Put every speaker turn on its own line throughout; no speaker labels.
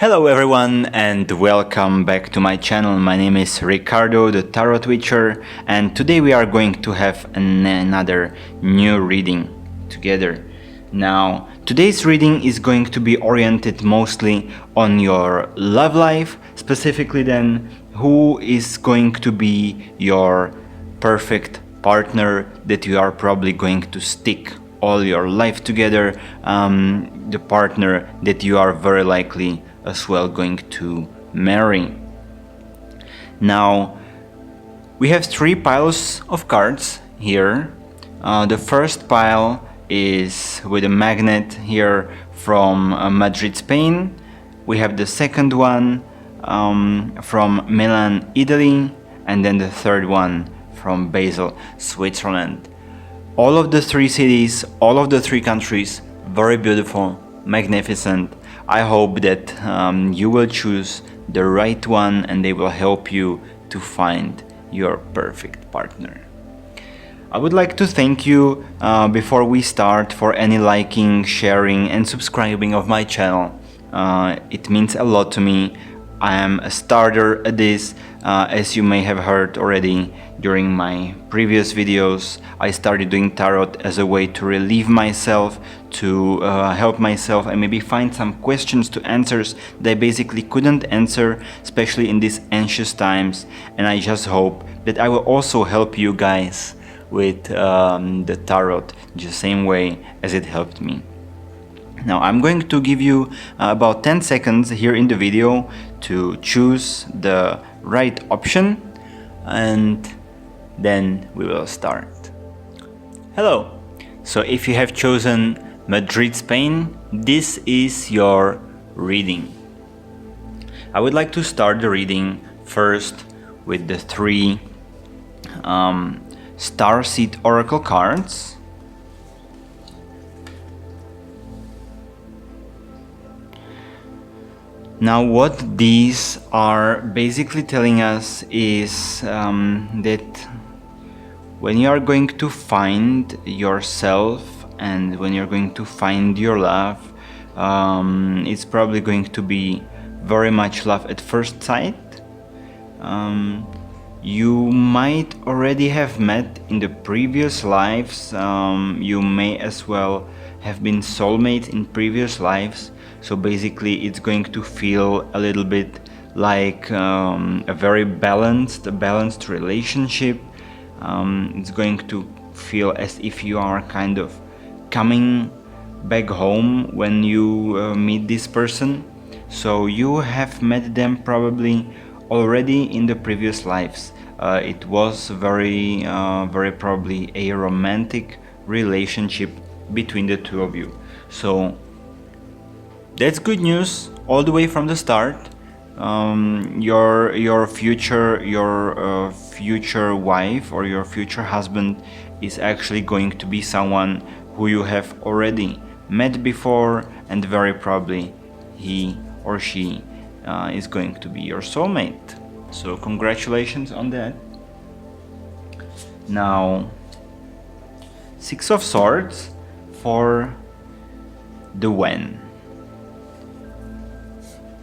Hello everyone and welcome back to my channel. My name is Ricardo, the Tarot Witcher, and today we are going to have another new reading together. Now, today's reading is going to be oriented mostly on your love life, specifically then who is going to be your perfect partner that you are probably going to stick all your life together, the partner that you are very likely as well going to marry. Now, we have three piles of cards here. The first pile is with a magnet here from Madrid, Spain. We have the second one from Milan, Italy, and then the third one from Basel, Switzerland. All of the three cities, all of the three countries, very beautiful, magnificent. I hope that you will choose the right one and they will help you to find your perfect partner. I would like to thank you before we start for any liking, sharing and subscribing of my channel. It means a lot to me. I am a starter at this, as you may have heard already during my previous videos. I started doing tarot as a way to relieve myself, to help myself and maybe find some questions to answers that I basically couldn't answer, especially in these anxious times. And I just hope that I will also help you guys with the tarot the same way as it helped me. Now I'm going to give you about 10 seconds here in the video to choose the right option and then we will start. Hello! So if you have chosen Madrid, Spain, this is your reading. I would like to start the reading first with the three Starseed Oracle cards. Now what these are basically telling us is that when you are going to find yourself and when you're going to find your love, it's probably going to be very much love at first sight. You might already have met in the previous lives. You may as well have been soulmates in previous lives. So basically it's going to feel a little bit like a very balanced relationship. It's going to feel as if you are kind of coming back home when you meet this person. So you have met them probably already in the previous lives. It was very probably a romantic relationship between the two of you. So that's good news all the way from the start. Your future wife or your future husband is actually going to be someone who you have already met before, and very probably he or she is going to be your soulmate. So congratulations on that. Now, Six of Swords for the when.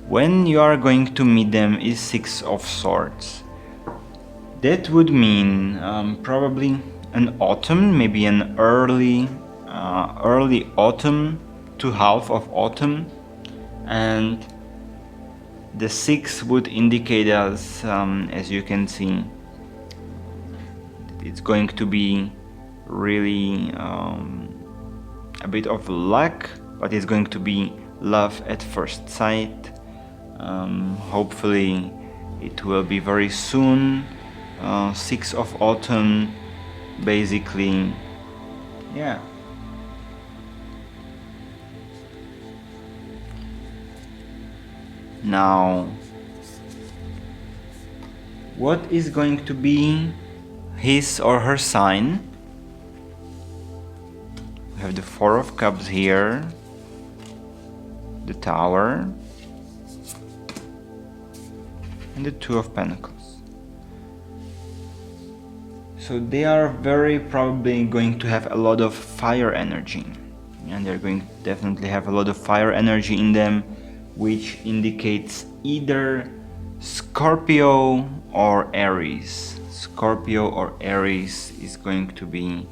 When you are going to meet them is Six of Swords. That would mean probably an autumn, maybe an early autumn to half of autumn, and the six would indicate us, as you can see, it's going to be really a bit of luck, but it's going to be love at first sight. Hopefully it will be very soon. Six of autumn, basically, yeah. Now, what is going to be his or her sign? We have the Four of Cups here, the Tower, and the Two of Pentacles. So they are very probably going to have a lot of fire energy, and they're going to definitely have a lot of fire energy in them. which indicates either Scorpio or Aries. Scorpio or Aries is going to be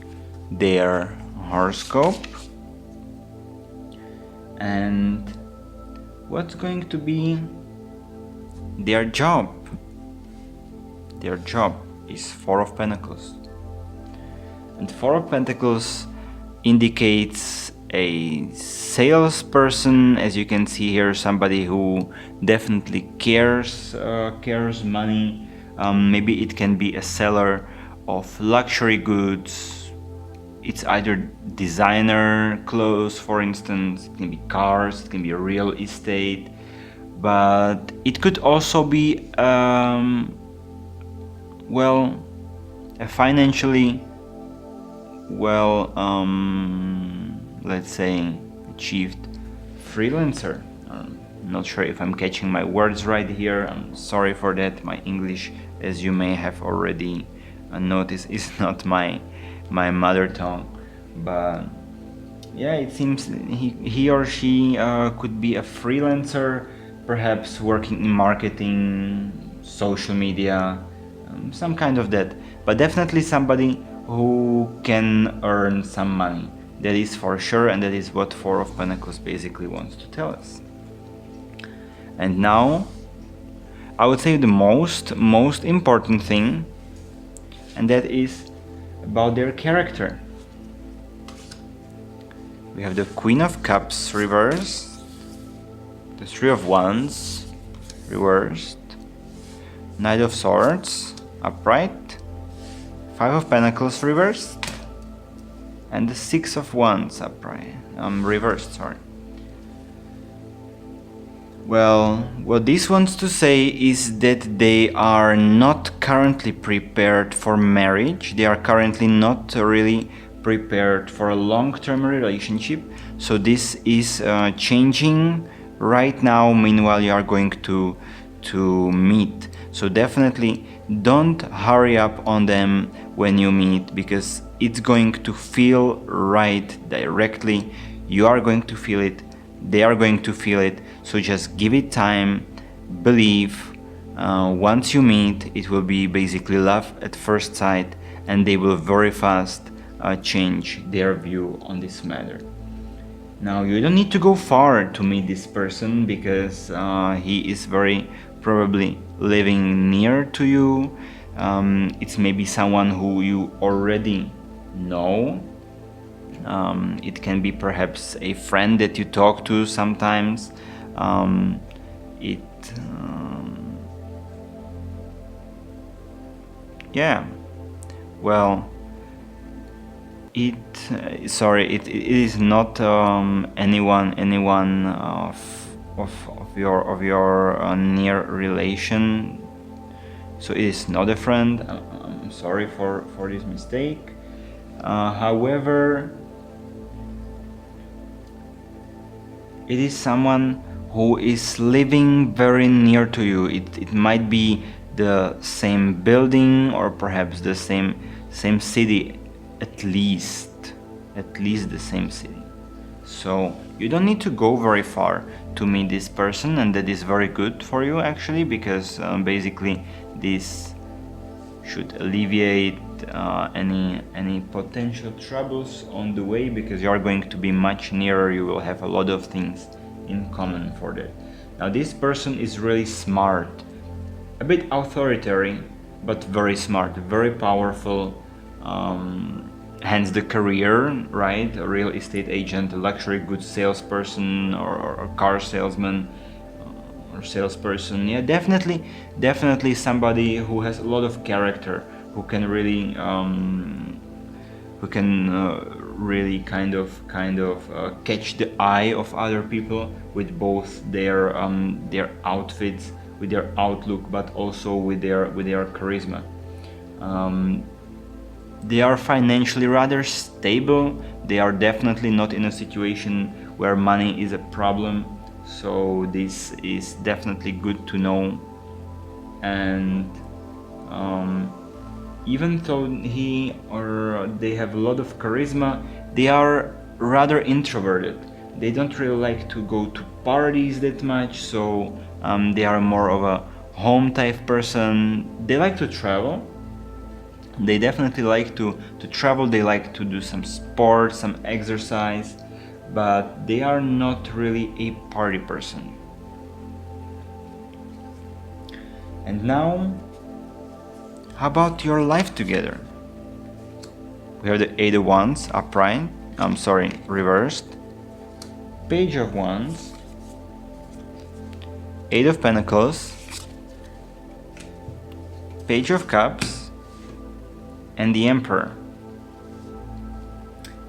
their horoscope. And what's going to be their job? Their job is Four of Pentacles. And Four of Pentacles indicates a salesperson, as you can see here, somebody who definitely cares money. Maybe it can be a seller of luxury goods. It's either designer clothes, for instance, it can be cars, it can be real estate, but it could also be a financially let's say achieved freelancer. I'm not sure if I'm catching my words right here. I'm sorry for that. My English, as you may have already noticed, is not my mother tongue, but yeah, it seems he or she could be a freelancer, perhaps working in marketing, social media, some kind of that, but definitely somebody who can earn some money. That is for sure, and that is what Four of Pentacles basically wants to tell us. And now, I would say the most important thing, and that is about their character. We have the Queen of Cups reversed, the Three of Wands reversed, Knight of Swords upright, Five of Pentacles reversed, and the Six of Wands upright, reversed, sorry. Well, what this wants to say is that they are not currently prepared for marriage. They are currently not really prepared for a long-term relationship. So this is changing right now. Meanwhile, you are going to meet. So definitely don't hurry up on them when you meet, because it's going to feel right directly. You are going to feel it. They are going to feel it. So just give it time, believe. Once you meet, it will be basically love at first sight, and they will very fast change their view on this matter. Now, you don't need to go far to meet this person, because he is very probably living near to you. It's maybe someone who you already know. It can be perhaps a friend that you talk to sometimes. It is not anyone of your near relation. So it is not a friend. I'm sorry for this mistake. However, it is someone who is living very near to you. It might be the same building, or perhaps the same city, at least the same city. So you don't need to go very far to meet this person, and that is very good for you actually, because basically this should alleviate any potential troubles on the way, because you are going to be much nearer. You will have a lot of things in common for that. Now, this person is really smart, a bit authoritarian, but very smart, very powerful. Hence the career, right? A real estate agent, a luxury goods salesperson, or a car salesman, or salesperson. Yeah, definitely somebody who has a lot of character, who can really kind of catch the eye of other people with both their outfits, with their outlook, but also with their charisma. They are financially rather stable. They are definitely not in a situation where money is a problem. So this is definitely good to know. And even though he or they have a lot of charisma, they are rather introverted. They don't really like to go to parties that much, so they are more of a home type person. They like to travel. They definitely like to travel. They like to do some sport, some exercise, but they are not really a party person. And now, how about your life together? We have the Eight of Wands upright, reversed, Page of Wands, Eight of Pentacles, Page of Cups, and the Emperor.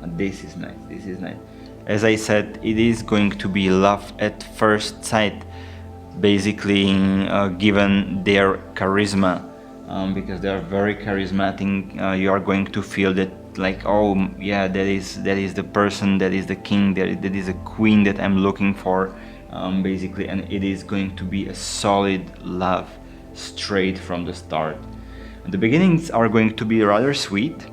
This is nice, this is nice. As I said, it is going to be love at first sight, basically, given their charisma, because they are very charismatic. You are going to feel that, like, oh yeah, that is the person, that is the king, that is a queen that I'm looking for, basically, and it is going to be a solid love straight from the start. The beginnings are going to be rather sweet.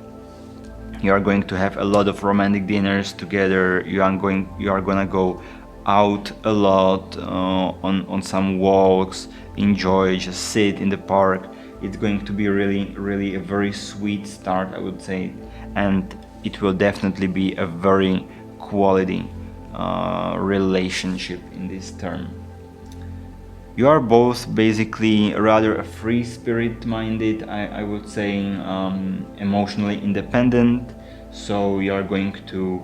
You are going to have a lot of romantic dinners together. You are gonna go out a lot, on some walks, enjoy, just sit in the park. It's going to be really a very sweet start, I would say, and it will definitely be a very quality relationship in this term. You are both basically rather a free spirit minded, I would say, emotionally independent. So you are going to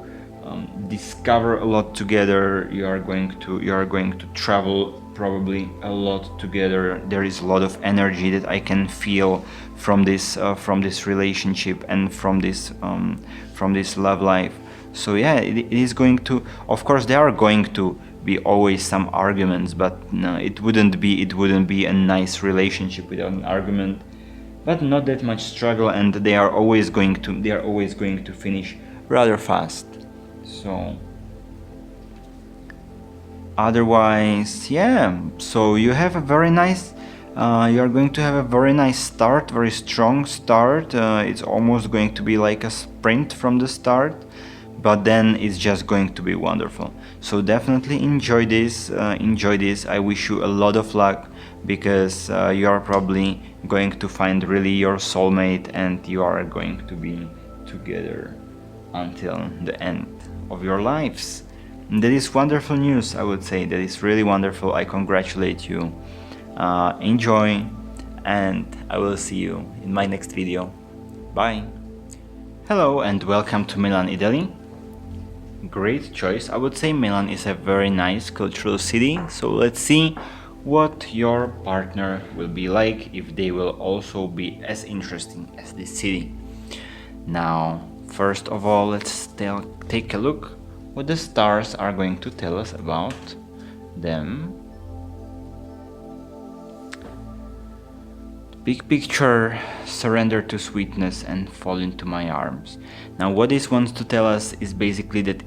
discover a lot together. You are going to travel probably a lot together. There is a lot of energy that I can feel from this relationship and from this love life. So yeah, it is going to, of course, there are going to be always some arguments, but no, it wouldn't be a nice relationship without an argument, but not that much struggle, and they are always going to finish rather fast. So otherwise, yeah, so you have a very nice you're going to have a very nice start, very strong start. It's almost going to be like a sprint from the start, but then it's just going to be wonderful. So definitely enjoy this. I wish you a lot of luck, because you are probably going to find really your soulmate, and you are going to be together until the end of your lives. And that is wonderful news, I would say. That is really wonderful. I congratulate you. Enjoy, and I will see you in my next video. Bye. Hello and welcome to Milan, Italy. Great choice. I would say Milan is a very nice cultural city. So let's see what your partner will be like, if they will also be as interesting as this city. Now, first of all, let's take a look what the stars are going to tell us about them. Big picture, surrender to sweetness and fall into my arms. Now what this wants to tell us is basically that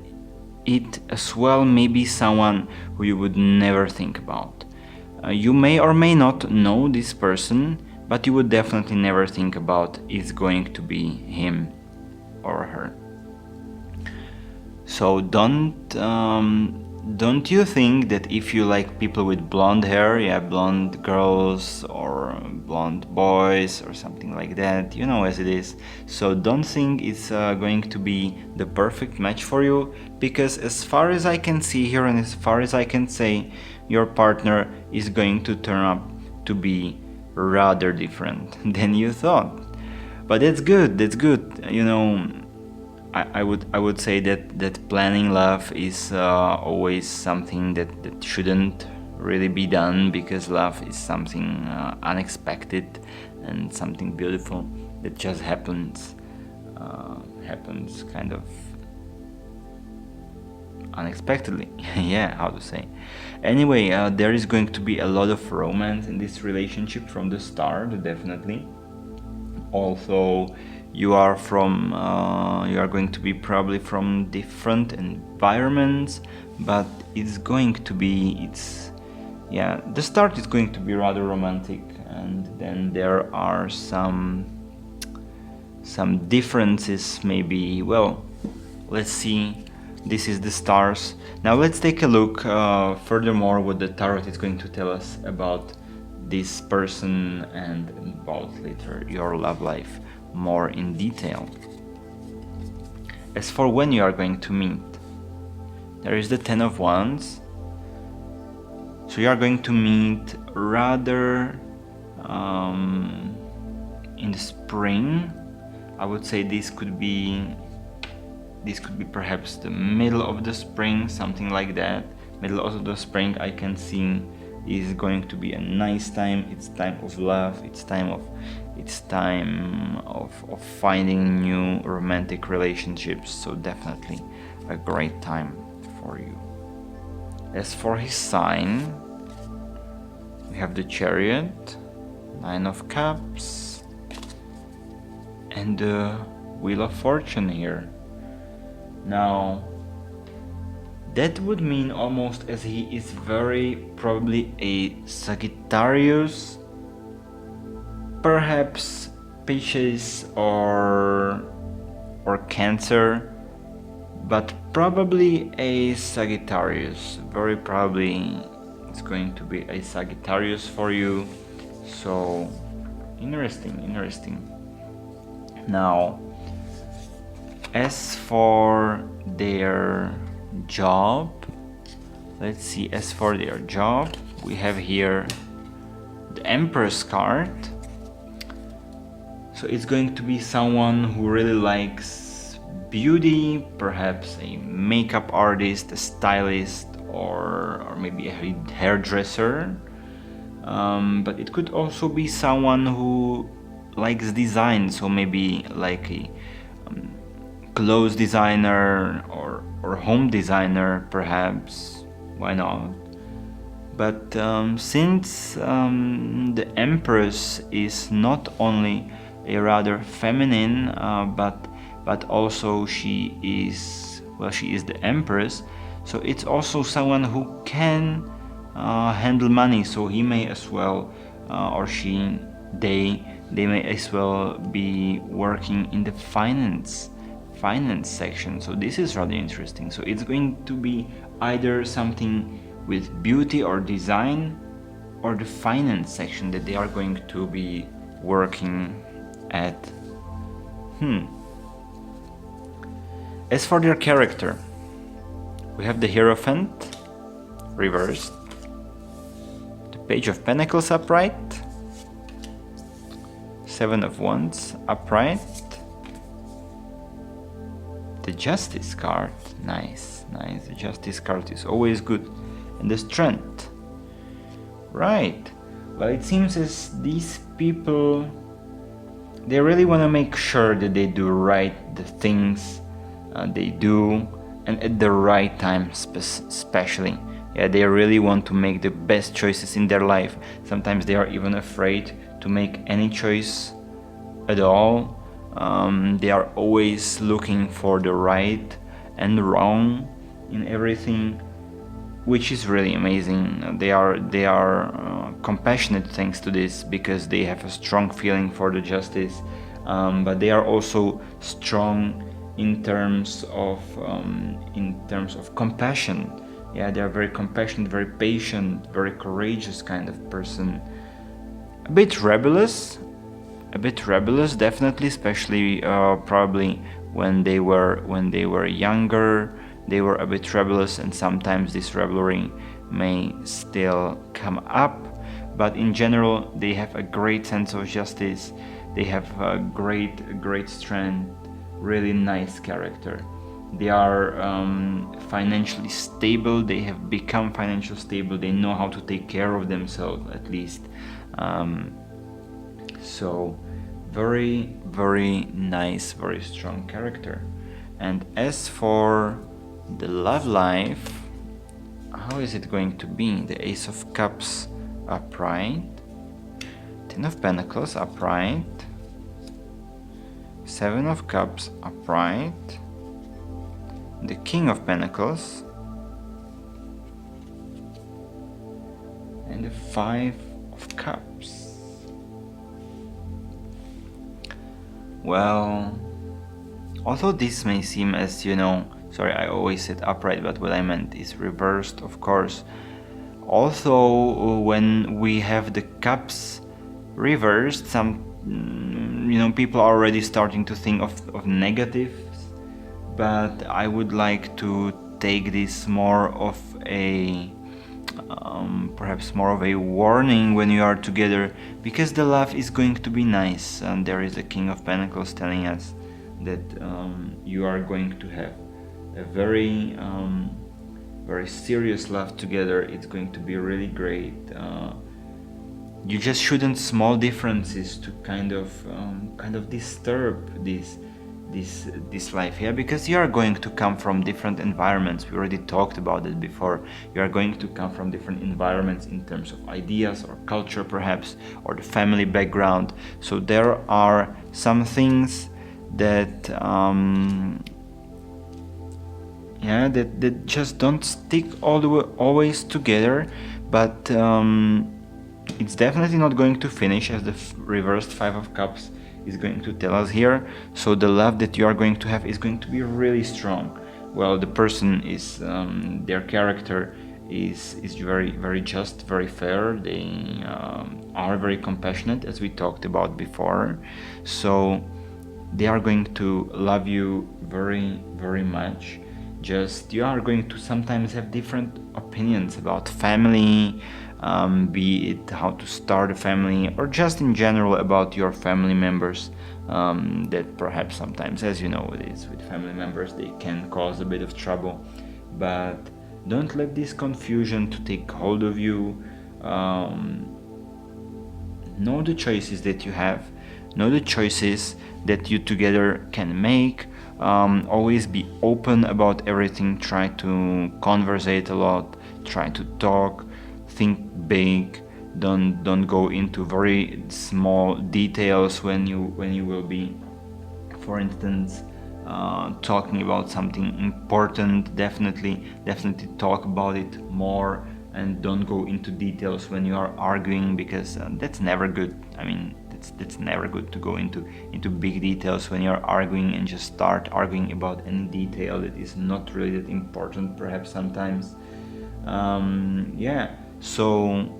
it as well may be someone who you would never think about. You may or may not know this person, but you would definitely never think about it's going to be him or her. So don't you think that if you like people with blonde hair, yeah, blonde girls or blonde boys or something like that, you know as it is, so don't think it's going to be the perfect match for you, because as far as I can see here and as far as I can say, your partner is going to turn up to be rather different than you thought. But that's good, you know. I would say that planning love is always something that shouldn't really be done, because love is something unexpected and something beautiful that just happens kind of unexpectedly. Yeah, how to say. Anyway, there is going to be a lot of romance in this relationship from the start, definitely. Also, you are going to be probably from different environments, but it's going to be, the start is going to be rather romantic, and then there are some differences maybe. Well, let's see This is the stars. Now let's take a look furthermore what the tarot is going to tell us about this person and about later your love life more in detail. As for when you are going to meet, there is the Ten of Wands. So you are going to meet rather in the spring. I would say this could be perhaps the middle of the spring, something like that. Middle of the spring, I can see, is going to be a nice time. It's time of love. It's time of finding new romantic relationships. So definitely a great time for you. As for his sign, we have the Chariot, Nine of Cups, and the Wheel of Fortune here. Now, that would mean almost as he is very probably a Sagittarius, perhaps Pisces or Cancer, but probably a Sagittarius. Very probably it's going to be a Sagittarius for you. So interesting. Now, as for their job, let's see. As for their job, we have here the Empress card. So it's going to be someone who really likes beauty, perhaps a makeup artist, a stylist, or maybe a hairdresser. But it could also be someone who likes design, so maybe like a clothes designer or home designer, perhaps. Why not? But since the Empress is not only a rather feminine, but also she is the Empress, so it's also someone who can handle money. So he may as well, or they may as well be working in the finance section. So this is rather interesting. So it's going to be either something with beauty or design, or the finance section that they are going to be working at. As for their character, we have the Hierophant reversed, the Page of Pentacles upright, Seven of Wands upright, the Justice card. Nice. The Justice card is always good. And the Strength. Right. Well, it seems as these people, they really want to make sure that they do the things they do, and at the right time, especially. Yeah, they really want to make the best choices in their life. Sometimes they are even afraid to make any choice at all. They are always looking for the right and wrong in everything, which is really amazing. They are compassionate thanks to this, because they have a strong feeling for the justice, but they are also strong in terms of compassion. Yeah, they are very compassionate, very patient, very courageous kind of person. A bit rebellious, definitely, especially probably when they were younger. They were a bit rebellious, and sometimes this rivalry may still come up. But in general, they have a great sense of justice. They have a great strength. Really nice character. They are financially stable. They have become financially stable. They know how to take care of themselves, at least. So very nice, very strong character. And as for the love life, how is it going to be? The Ace of Cups upright, Ten of Pentacles upright, Seven of Cups upright, the King of Pentacles, and the Five of Cups. Well, although this may seem as, Sorry, I always said upright, but what I meant is reversed, of course. Also, when we have the cups reversed, some people are already starting to think of negatives, but I would like to take this more of a perhaps more of a warning when you are together, because the love is going to be nice, and there is a King of Pentacles telling us that you are going to have a very very serious love together. It's going to be really great. You just shouldn't small differences to kind of disturb this life, yeah, because you are going to come from different environments. We already talked about it before. You are going to come from different environments in terms of ideas or culture, perhaps, or the family background. So there are some things that that just don't stick all the way always together, but it's definitely not going to finish, as the reversed Five of Cups is going to tell us here. So the love that you are going to have is going to be really strong. Well, the person is their character is very, very just, very fair. They are very compassionate, as we talked about before. So they are going to love you very, very much. Just you are going to sometimes have different opinions about family, be it how to start a family, or just in general about your family members, that perhaps sometimes, as you know, it is with family members, they can cause a bit of trouble. But don't let this confusion to take hold of you. Know the choices that you have, know the choices that you together can make. Always be open about everything, try to conversate a lot, try to talk, think big, don't go into very small details when you will be, for instance, talking about something important. Definitely talk about it more, and don't go into details when you are arguing, because that's never good. I mean, that's never good to go into big details when you're arguing and just start arguing about any detail that is not really that important, perhaps sometimes. So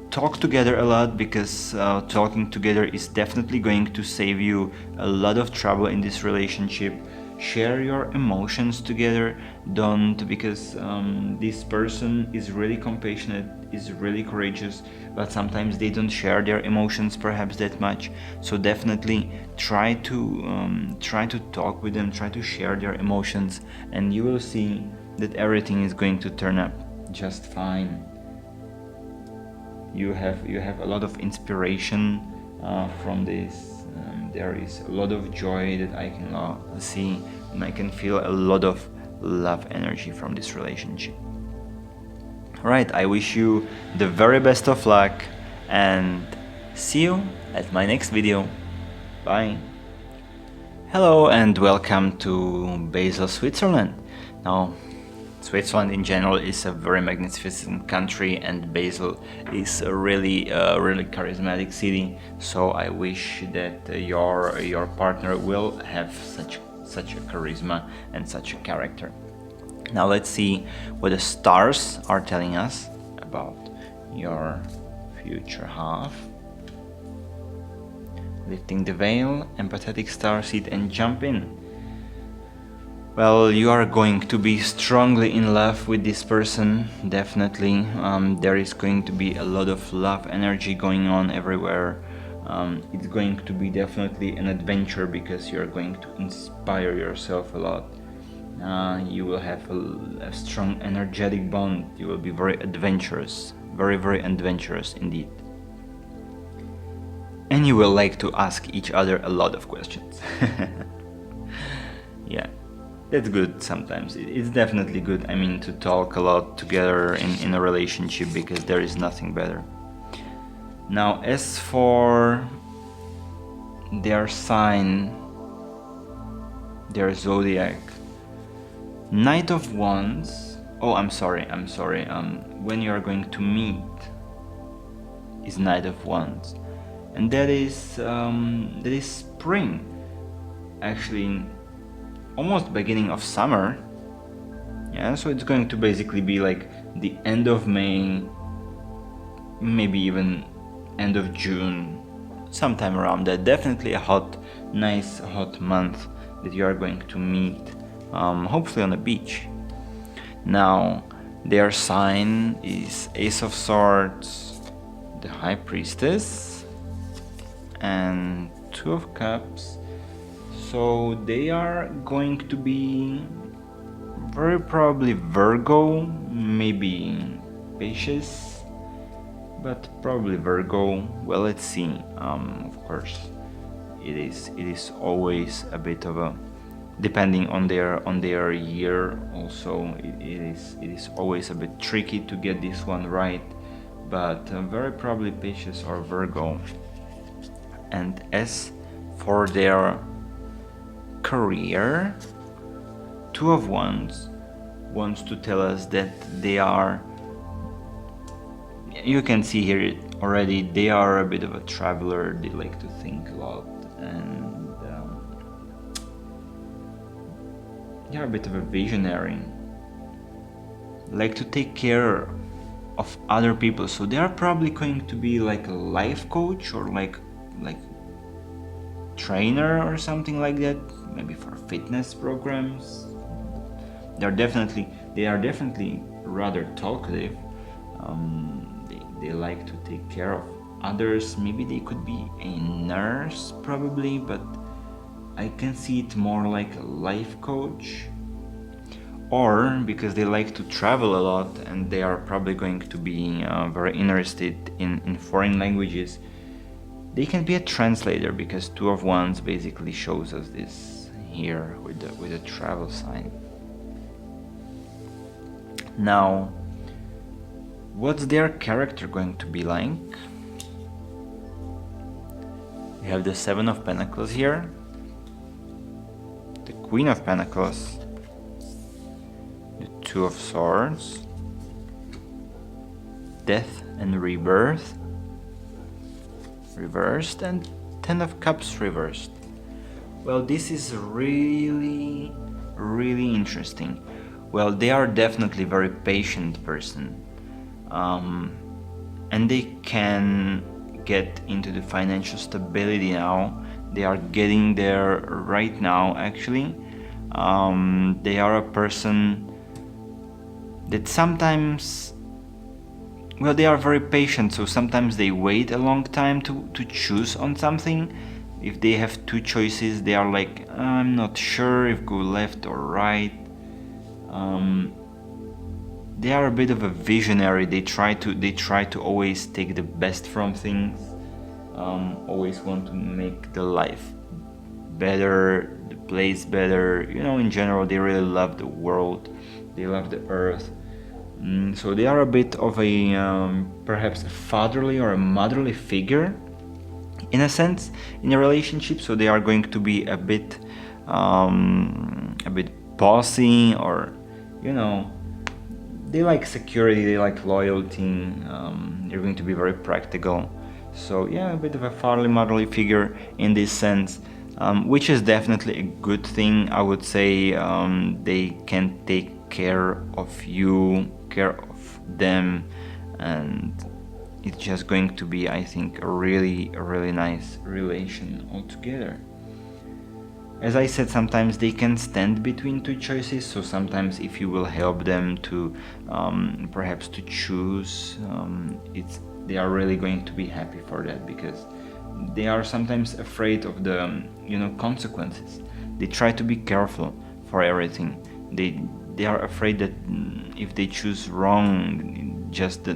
talk together a lot, because talking together is definitely going to save you a lot of trouble in this relationship. Share your emotions together. Don't, because this person is really compassionate, is really courageous, but sometimes they don't share their emotions perhaps that much. So definitely try to talk with them, try to share their emotions, and you will see that everything is going to turn up just fine. You have a lot of inspiration from this. There is a lot of joy that I can see, and I can feel a lot of love energy from this relationship. Alright, I wish you the very best of luck, and see you at my next video. Bye. Hello and welcome to Basel, Switzerland. Now, Switzerland in general is a very magnificent country, and Basel is a really charismatic city. So I wish that your partner will have such a charisma and such a character. Now let's see what the stars are telling us about your future half. Lifting the veil, empathetic starseed, and jump in. Well, you are going to be strongly in love with this person, definitely. There is going to be a lot of love energy going on everywhere. It's going to be definitely an adventure, because you're going to inspire yourself a lot. You will have a strong energetic bond. You will be very adventurous, very adventurous indeed. And you will like to ask each other a lot of questions. Yeah. That's good sometimes. It's definitely good, I mean, to talk a lot together in a relationship, because there is nothing better. Now, as for their sign, their zodiac, Knight of Wands. Oh, I'm sorry. When you are going to meet is Knight of Wands, and that is spring. Actually, almost beginning of summer. Yeah, so it's going to basically be like the end of May, maybe even end of June, sometime around that. Definitely a nice hot month that you are going to meet, hopefully on a beach. Now, their sign is Ace of Swords, the High Priestess, and Two of Cups. So they are going to be very probably Virgo, maybe Pisces, but probably Virgo. Well, let's see. Of course, it is always a bit of a, depending on their year. Also, it is always a bit tricky to get this one right, but very probably Pisces or Virgo. And as for their career, Two of Wands wants to tell us that they are, you can see here already, they are a bit of a traveler. They like to think a lot, and they are a bit of a visionary, like to take care of other people. So they are probably going to be like a life coach, or like trainer or something like that, maybe for fitness programs. They are definitely rather talkative. They like to take care of others. Maybe they could be a nurse, probably, but I can see it more like a life coach. Or because they like to travel a lot, and they are probably going to be very interested in foreign languages, they can be a translator, because Two of Wands basically shows us this here with the travel sign. Now, what's their character going to be like? We have the Seven of Pentacles here, the Queen of Pentacles, the Two of Swords, Death and Rebirth reversed, and Ten of Cups reversed. Well, this is really interesting. Well, they are definitely a very patient person, and they can get into the financial stability now. They are getting there right now, actually. They are a person that sometimes, well, they are very patient, so sometimes they wait a long time to choose on something. If they have two choices, they are like, I'm not sure if go left or right. They are a bit of a visionary. They try to always take the best from things, always want to make the life better, the place better. You know, in general, they really love the world. They love the earth. So they are a bit of a perhaps a fatherly or a motherly figure, in a sense, in a relationship. So they are going to be a bit bossy, or, you know, they like security, they like loyalty. They're going to be very practical. So yeah, a bit of a fatherly, motherly figure in this sense, which is definitely a good thing. I would say they can take care of you, care of them, and it's just going to be, I think, a really nice relation altogether. As I said, sometimes they can stand between two choices, so sometimes if you will help them to perhaps to choose, they are really going to be happy for that, because they are sometimes afraid of the consequences. They try to be careful for everything. They are afraid that if they choose wrong, just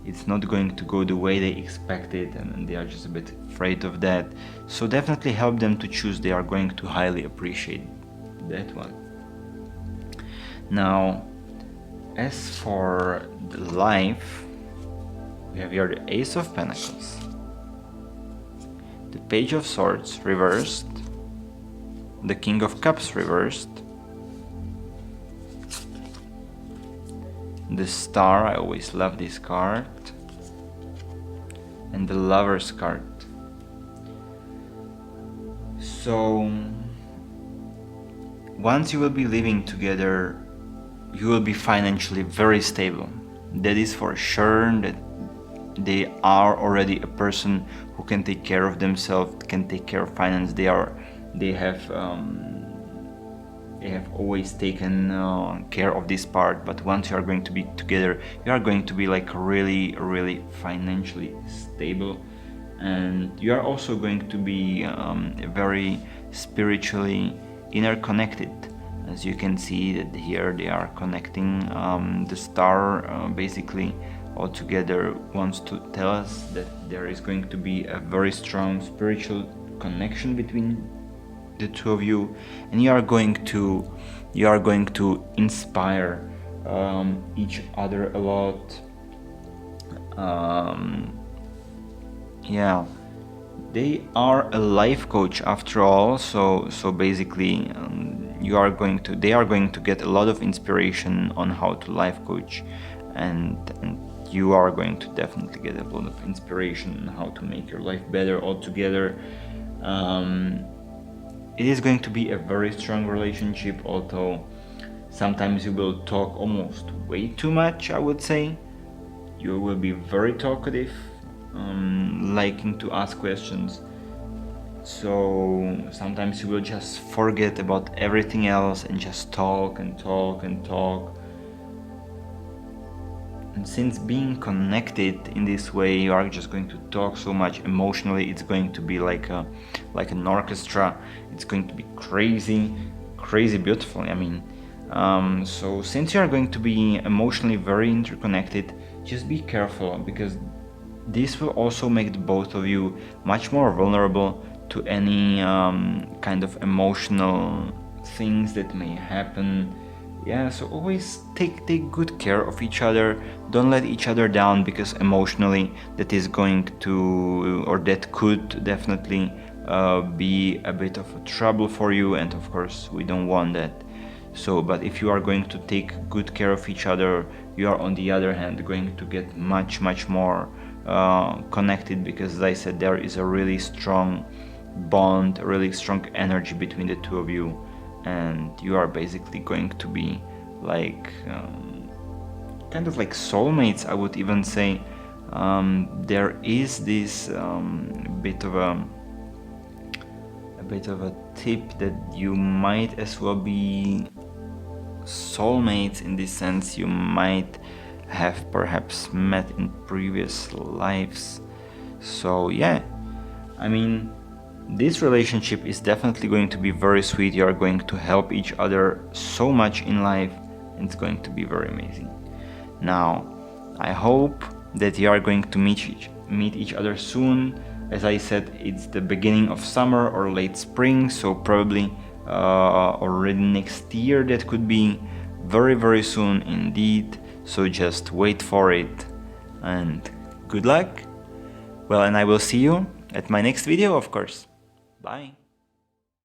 it's not going to go the way they expected, and they are just a bit afraid of that. So definitely help them to choose. They are going to highly appreciate that one. Now, as for the life, we have here the Ace of Pentacles, the Page of Swords reversed, the King of Cups reversed, the Star, I always love this card, and the Lover's card. So once you will be living together, you will be financially very stable. That is for sure, that they are already a person who can take care of themselves, can take care of finance. They have always taken care of this part, but once you are going to be together, you are going to be like really financially stable, and you are also going to be very spiritually interconnected. As you can see that here they are connecting, the star basically all together wants to tell us that there is going to be a very strong spiritual connection between the two of you, and you are going to inspire each other a lot. Yeah, they are a life coach after all, so basically they are going to get a lot of inspiration on how to life coach, and you are going to definitely get a lot of inspiration on how to make your life better altogether. It is going to be a very strong relationship, although sometimes you will talk almost way too much, I would say. You will be very talkative, liking to ask questions. So sometimes you will just forget about everything else and just talk and talk and talk. And since being connected in this way, you are just going to talk so much emotionally. It's going to be like an orchestra. It's going to be crazy beautiful. I mean, so since you are going to be emotionally very interconnected, just be careful, because this will also make the both of you much more vulnerable to any kind of emotional things that may happen. Yeah, so always take good care of each other. Don't let each other down, because emotionally that is going to, or that could definitely be a bit of a trouble for you, and of course we don't want that. So, but if you are going to take good care of each other, you are on the other hand going to get much more connected, because as I said, there is a really strong bond, a really strong energy between the two of you, and you are basically going to be like kind of like soulmates, I would even say. There is this bit of a tip that you might as well be soulmates, in this sense. You might have perhaps met in previous lives. So yeah, I mean, this relationship is definitely going to be very sweet. You are going to help each other so much in life, and it's going to be very amazing. Now, I hope that you are going to meet each other soon. As I said, it's the beginning of summer or late spring, so probably already next year. That could be very soon indeed. So just wait for it, and good luck. Well, and I will see you at my next video, of course. Bye.